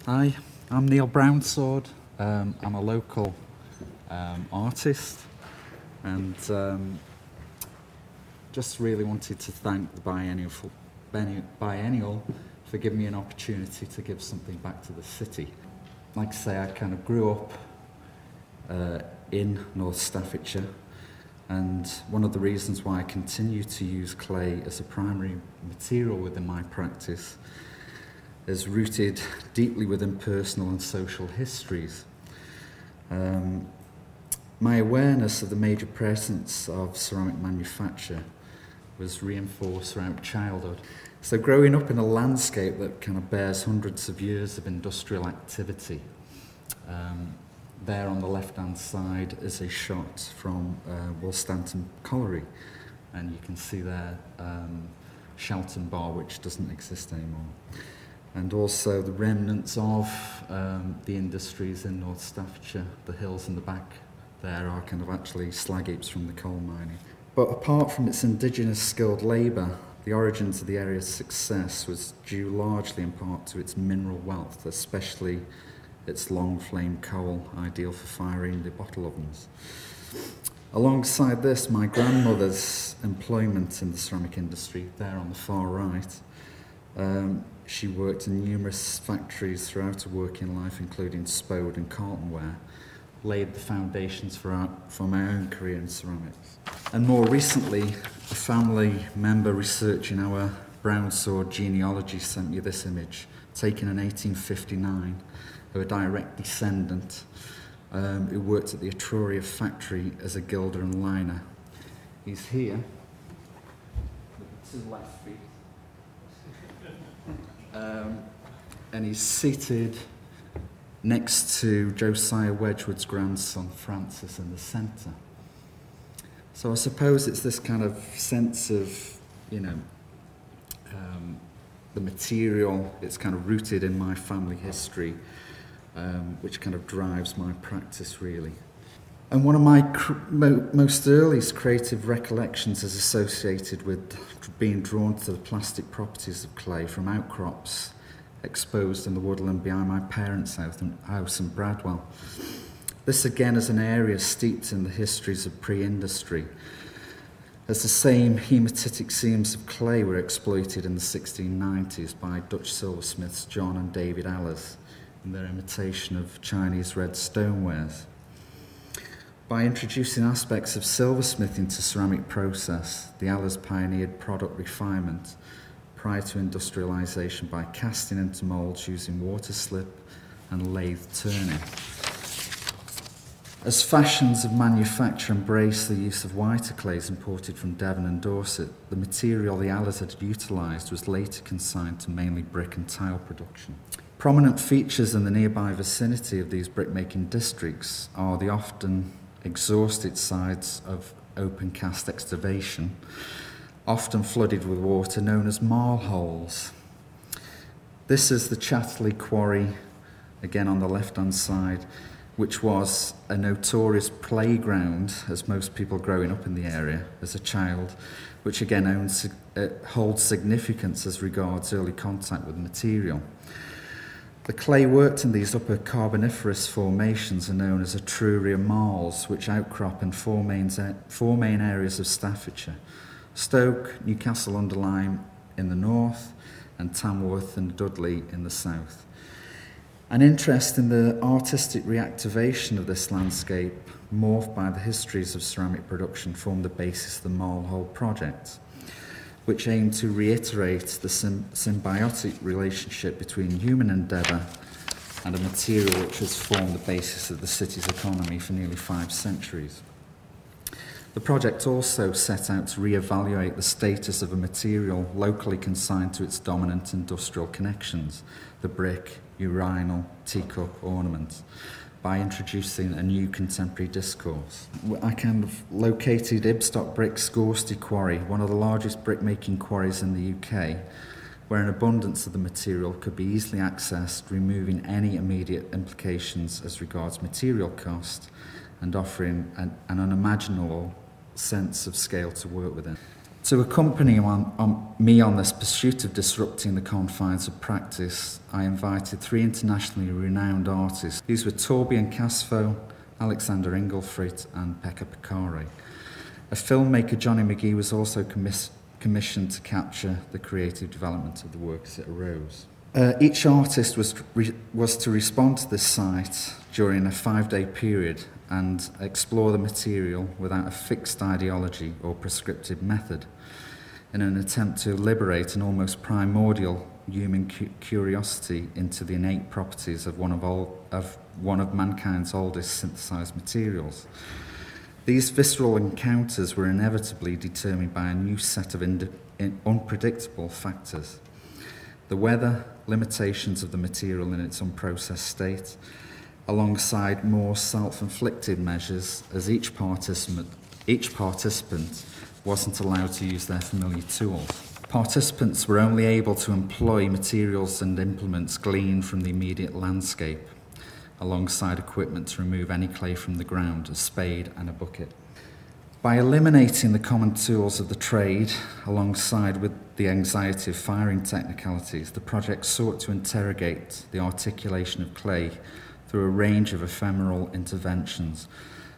Hi, I'm Neil Brownsword. I'm a local artist, and just really wanted to thank the Biennial for giving me an opportunity to give something back to the city. Like I say, I kind of grew up in North Staffordshire, and one of the reasons why I continue to use clay as a primary material within my practice is rooted deeply within personal and social histories. My awareness of the major presence of ceramic manufacture was reinforced throughout childhood. So growing up in a landscape that kind of bears hundreds of years of industrial activity, there on the left-hand side is a shot from Woolstanton Colliery, and you can see there Shelton Bar, which doesn't exist anymore. And also the remnants of the industries in North Staffordshire. The hills in the back there are kind of actually slag heaps from the coal mining. But apart from its indigenous skilled labour, the origins of the area's success was due largely in part to its mineral wealth, especially its long flame coal, ideal for firing the bottle ovens. Alongside this, my grandmother's employment in the ceramic industry, there on the far right, she worked in numerous factories throughout her working life, including Spode and Carltonware, laid the foundations for my own career in ceramics. And more recently, a family member researching our Brownsword genealogy sent me this image, taken in 1859, of a direct descendant who worked at the Etruria factory as a gilder and liner. He's here, with his left feet. And he's seated next to Josiah Wedgwood's grandson Francis in the centre. So I suppose it's this kind of sense of, the material, it's kind of rooted in my family history, which kind of drives my practice really. And one of my most earliest creative recollections is associated with being drawn to the plastic properties of clay from outcrops exposed in the woodland behind my parents' house in Bradwell. This again is an area steeped in the histories of pre-industry, as the same hematitic seams of clay were exploited in the 1690s by Dutch silversmiths John and David Allers in their imitation of Chinese red stonewares. By introducing aspects of silversmithing into ceramic process, the Allers pioneered product refinement prior to industrialisation by casting into moulds using water slip and lathe turning. As fashions of manufacture embraced the use of whiter clays imported from Devon and Dorset, the material the Allers had utilised was later consigned to mainly brick and tile production. Prominent features in the nearby vicinity of these brickmaking districts are the often exhausted sides of open cast excavation, often flooded with water, known as Marl Holes. This is the Chatterley quarry, again on the left-hand side, which was a notorious playground, as most people growing up in the area as a child, which again holds significance as regards early contact with material. The clay worked in these upper Carboniferous formations are known as Etruria marls, which outcrop in four main areas of Staffordshire: Stoke, Newcastle-under-Lyme in the north, and Tamworth and Dudley in the south. An interest in the artistic reactivation of this landscape, morphed by the histories of ceramic production, formed the basis of the Marl Hole project, which aimed to reiterate the symbiotic relationship between human endeavour and a material which has formed the basis of the city's economy for nearly 5 centuries. The project also set out to re-evaluate the status of a material locally consigned to its dominant industrial connections, the brick, urinal, teacup, ornament, by introducing a new contemporary discourse. I kind of located Ibstock Brick Ltd quarry, one of the largest brickmaking quarries in the UK, where an abundance of the material could be easily accessed, removing any immediate implications as regards material cost and offering an unimaginable sense of scale to work within. To accompany me on this pursuit of disrupting the confines of practice, I invited 3 internationally renowned artists. These were Torbjorn Kvasbo, Alexandre Englefriet and Pekka Paikkari. A filmmaker, Johnny Magee, was also commissioned to capture the creative development of the work as it arose. Each artist was to respond to this site during a 5-day period and explore the material without a fixed ideology or prescriptive method, in an attempt to liberate an almost primordial human curiosity into the innate properties of one of mankind's oldest synthesized materials. These visceral encounters were inevitably determined by a new set of unpredictable factors: the weather, limitations of the material in its unprocessed state, alongside more self-inflicted measures, as each participant wasn't allowed to use their familiar tools. Participants were only able to employ materials and implements gleaned from the immediate landscape, alongside equipment to remove any clay from the ground, a spade and a bucket. By eliminating the common tools of the trade, alongside with the anxiety of firing technicalities, the project sought to interrogate the articulation of clay through a range of ephemeral interventions,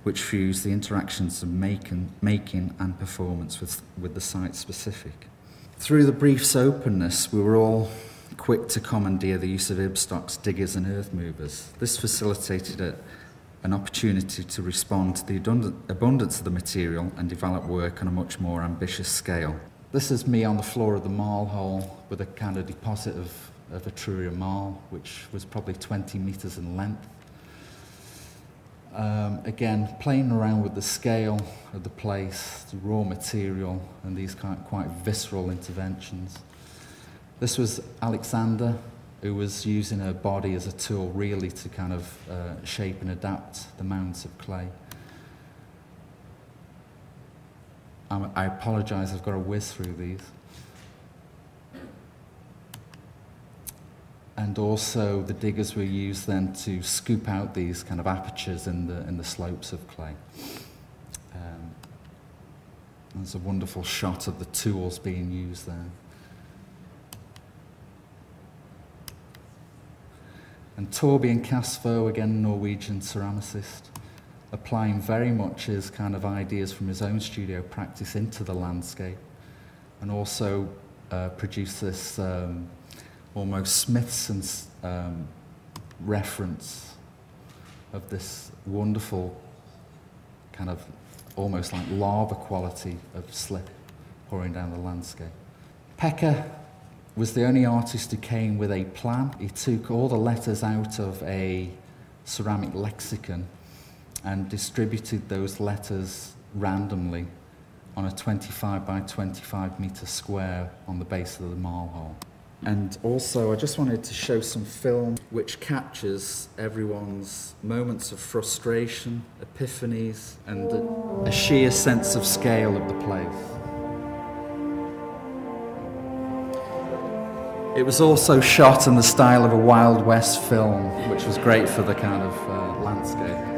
which fuse the interactions of making and performance with the site-specific. Through the brief's openness, we were all quick to commandeer the use of Ibstock's diggers and earth movers. This facilitated an opportunity to respond to the abundance of the material and develop work on a much more ambitious scale. This is me on the floor of the Marl Hole with a kind of deposit of Etruria marl, which was probably 20 metres in length. Again, playing around with the scale of the place, the raw material, and these quite visceral interventions. This was Alexandre, who was using her body as a tool really to kind of shape and adapt the mounds of clay. I apologise, I've got to whiz through these. And also the diggers were used then to scoop out these kind of apertures in the slopes of clay. There's a wonderful shot of the tools being used there. And Torbjorn Kvasbo, again Norwegian ceramicist, applying very much his kind of ideas from his own studio practice into the landscape, and also produced this almost Smithson's reference of this wonderful kind of almost like lava quality of slip pouring down the landscape. Pekka was the only artist who came with a plan. He took all the letters out of a ceramic lexicon and distributed those letters randomly on a 25 by 25 metre square on the base of the Marl Hole. And also, I just wanted to show some film which captures everyone's moments of frustration, epiphanies, and a sheer sense of scale of the place. It was also shot in the style of a Wild West film, which was great for the kind of landscape.